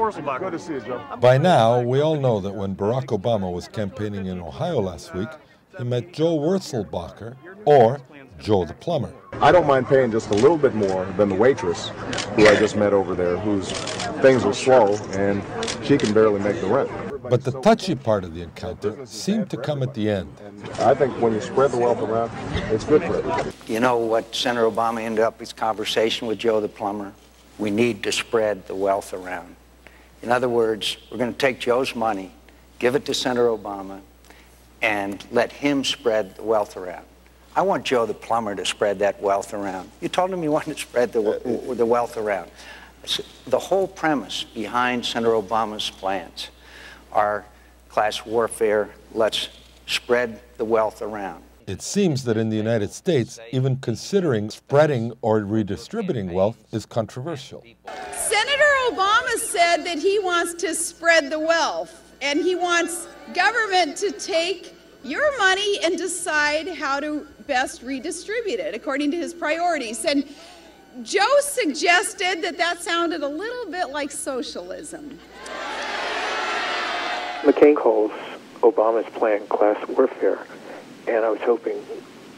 Wurzelbacher. Good to see you, Joe. By now, we all know that when Barack Obama was campaigning in Ohio last week, he met Joe Wurzelbacher, or Joe the Plumber. I don't mind paying just a little bit more than the waitress who I just met over there, whose things are slow and she can barely make the rent. But the touchy part of the encounter seemed to come at the end. I think when you spread the wealth around, it's good for everybody. You know what Senator Obama ended up his conversation with Joe the Plumber? We need to spread the wealth around. In other words, we're going to take Joe's money, give it to Senator Obama, and let him spread the wealth around. I want Joe the Plumber to spread that wealth around. You told him you wanted to spread the wealth around. The whole premise behind Senator Obama's plans are class warfare. Let's spread the wealth around. It seems that in the United States, even considering spreading or redistributing wealth is controversial. Senator Obama said that he wants to spread the wealth, and he wants government to take your money and decide how to best redistribute it according to his priorities. And Joe suggested that that sounded a little bit like socialism. McCain calls Obama's plan class warfare, and I was hoping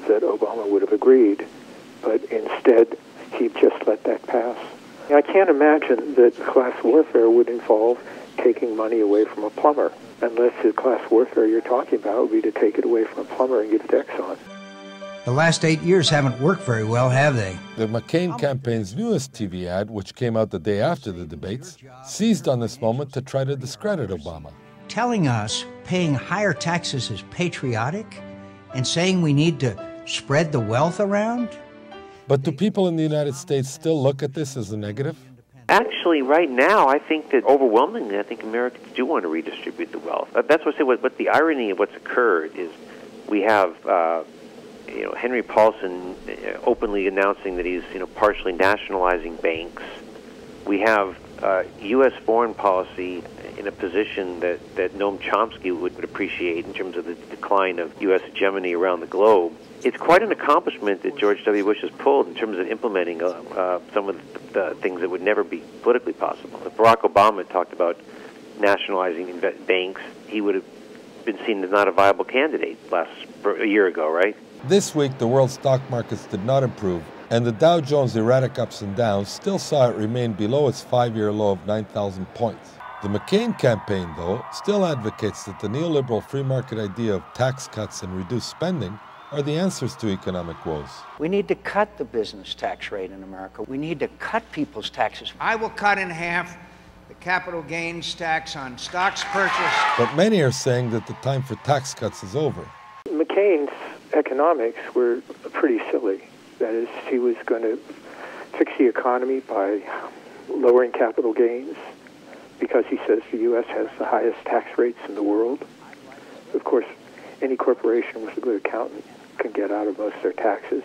that Obama would have agreed, but instead he just let that pass. I can't imagine that class warfare would involve taking money away from a plumber, unless the class warfare you're talking about would be to take it away from a plumber and give it to Exxon. The last 8 years haven't worked very well, have they? The McCain campaign's newest TV ad, which came out the day after the debates, seized on this moment to try to discredit Obama. Telling us paying higher taxes is patriotic and saying we need to spread the wealth around? But do people in the United States still look at this as a negative? Actually, right now, I think that overwhelmingly, I think Americans do want to redistribute the wealth. That's what I say. What the irony of what's occurred is we have, Henry Paulson openly announcing that he's, partially nationalizing banks. We have U.S. foreign policy in a position that Noam Chomsky would appreciate in terms of the decline of U.S. hegemony around the globe. It's quite an accomplishment that George W. Bush has pulled in terms of implementing some of the things that would never be politically possible. If Barack Obama talked about nationalizing banks, he would have been seen as not a viable candidate a year ago, right? This week, the world stock markets did not improve, and the Dow Jones' erratic ups and downs still saw it remain below its 5-year low of 9,000 points. The McCain campaign, though, still advocates that the neoliberal free market idea of tax cuts and reduced spending are the answers to economic woes. We need to cut the business tax rate in America. We need to cut people's taxes. I will cut in half the capital gains tax on stocks purchased. But many are saying that the time for tax cuts is over. McCain's economics were pretty silly. That is, he was going to fix the economy by lowering capital gains because he says the U.S. has the highest tax rates in the world. Of course, any corporation with a good accountant can get out of most of their taxes.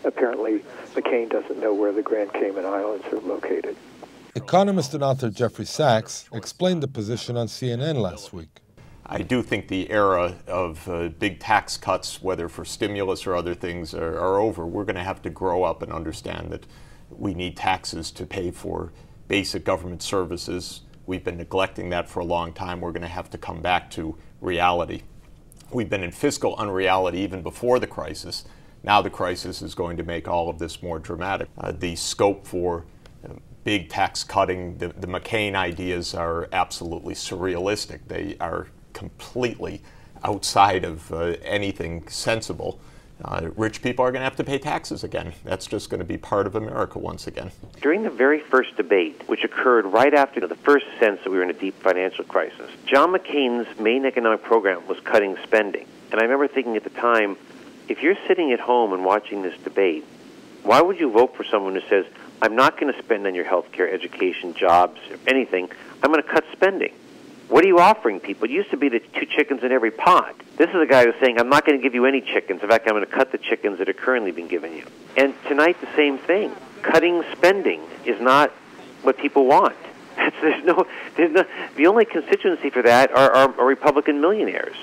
Apparently, McCain doesn't know where the Grand Cayman Islands are located. Economist and author Jeffrey Sachs explained the position on CNN last week. I do think the era of big tax cuts, whether for stimulus or other things, are over. We're going to have to grow up and understand that we need taxes to pay for basic government services. We've been neglecting that for a long time. We're going to have to come back to reality. We've been in fiscal unreality even before the crisis. Now the crisis is going to make all of this more dramatic. The scope for big tax cutting, the McCain ideas are absolutely surrealistic. They are completely outside of anything sensible. Rich people are going to have to pay taxes again. That's just going to be part of America once again. During the very first debate, which occurred right after the first sense that we were in a deep financial crisis, John McCain's main economic program was cutting spending. And I remember thinking at the time, if you're sitting at home and watching this debate, why would you vote for someone who says, I'm not going to spend on your health care, education, jobs, or anything, I'm going to cut spending? What are you offering people? It used to be the 2 chickens in every pot. This is a guy who's saying, I'm not going to give you any chickens. In fact, I'm going to cut the chickens that are currently being given you. And tonight, the same thing. Cutting spending is not what people want. The only constituency for that are Republican millionaires.